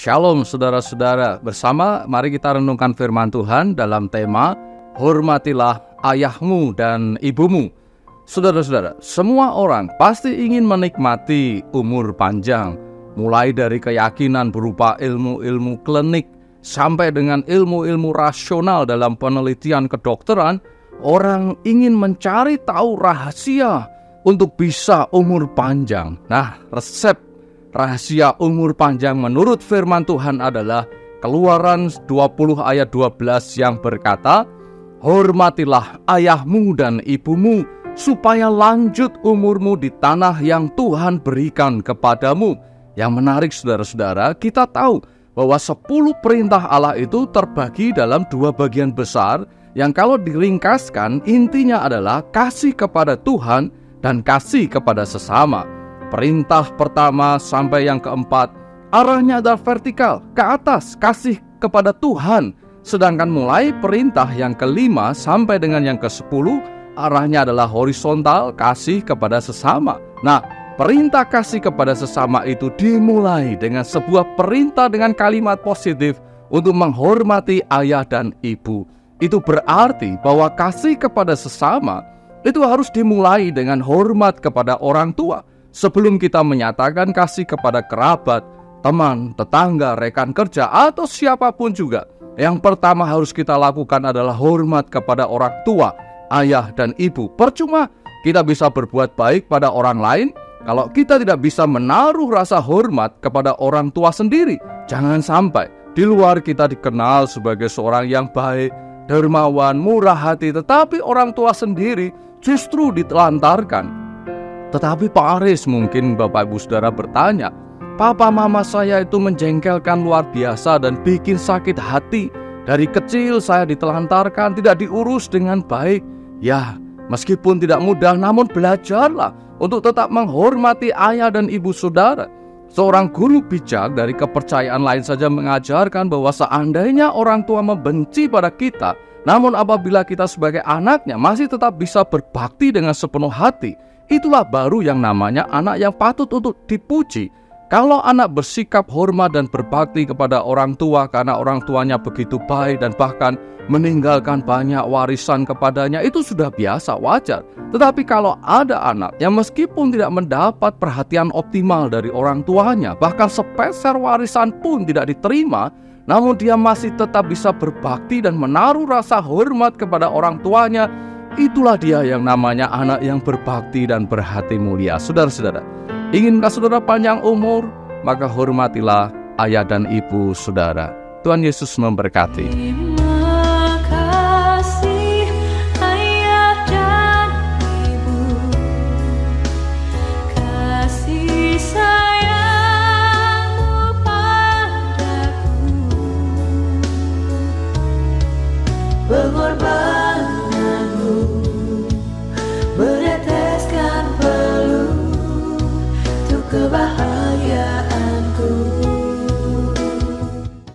Shalom saudara-saudara, bersama mari kita renungkan firman Tuhan dalam tema Hormatilah ayahmu dan ibumu. Saudara-saudara, semua orang pasti ingin menikmati umur panjang, mulai dari keyakinan berupa ilmu-ilmu klinik sampai dengan ilmu-ilmu rasional dalam penelitian kedokteran. Orang ingin mencari tahu rahasia untuk bisa umur panjang. Nah, resep rahasia umur panjang menurut firman Tuhan adalah Keluaran 20 ayat 12 yang berkata, "Hormatilah ayahmu dan ibumu, supaya lanjut umurmu di tanah yang Tuhan berikan kepadamu." Yang menarik saudara-saudara, kita tahu bahwa 10 perintah Allah itu terbagi dalam 2 bagian besar, yang kalau diringkaskan intinya adalah kasih kepada Tuhan dan kasih kepada sesama. Perintah pertama sampai yang keempat arahnya adalah vertikal, ke atas, kasih kepada Tuhan. Sedangkan mulai perintah yang kelima sampai dengan yang ke-10 arahnya adalah horizontal, kasih kepada sesama. Nah, perintah kasih kepada sesama itu dimulai dengan sebuah perintah dengan kalimat positif untuk menghormati ayah dan ibu. Itu berarti bahwa kasih kepada sesama itu harus dimulai dengan hormat kepada orang tua. Sebelum kita menyatakan kasih kepada kerabat, teman, tetangga, rekan kerja, atau siapapun juga, yang pertama harus kita lakukan adalah hormat kepada orang tua, ayah dan ibu. Percuma kita bisa berbuat baik pada orang lain kalau kita tidak bisa menaruh rasa hormat kepada orang tua sendiri. Jangan sampai di luar kita dikenal sebagai seorang yang baik, dermawan, murah hati, tetapi orang tua sendiri justru ditelantarkan. Tetapi Pak Aris, mungkin Bapak Ibu Saudara bertanya, "Papa mama saya itu menjengkelkan luar biasa dan bikin sakit hati. Dari kecil saya ditelantarkan, tidak diurus dengan baik." Ya, meskipun tidak mudah, namun belajarlah untuk tetap menghormati ayah dan ibu saudara. Seorang guru bijak dari kepercayaan lain saja mengajarkan bahwa seandainya orang tua membenci pada kita, namun apabila kita sebagai anaknya masih tetap bisa berbakti dengan sepenuh hati, itulah baru yang namanya anak yang patut untuk dipuji. Kalau anak bersikap hormat dan berbakti kepada orang tua karena orang tuanya begitu baik dan bahkan meninggalkan banyak warisan kepadanya, itu sudah biasa, wajar. Tetapi kalau ada anak yang meskipun tidak mendapat perhatian optimal dari orang tuanya, bahkan sepeser warisan pun tidak diterima, namun dia masih tetap bisa berbakti dan menaruh rasa hormat kepada orang tuanya, itulah dia yang namanya anak yang berbakti dan berhati mulia. Saudara-saudara, inginkah saudara panjang umur? Maka hormatilah ayah dan ibu saudara. Tuhan Yesus memberkati.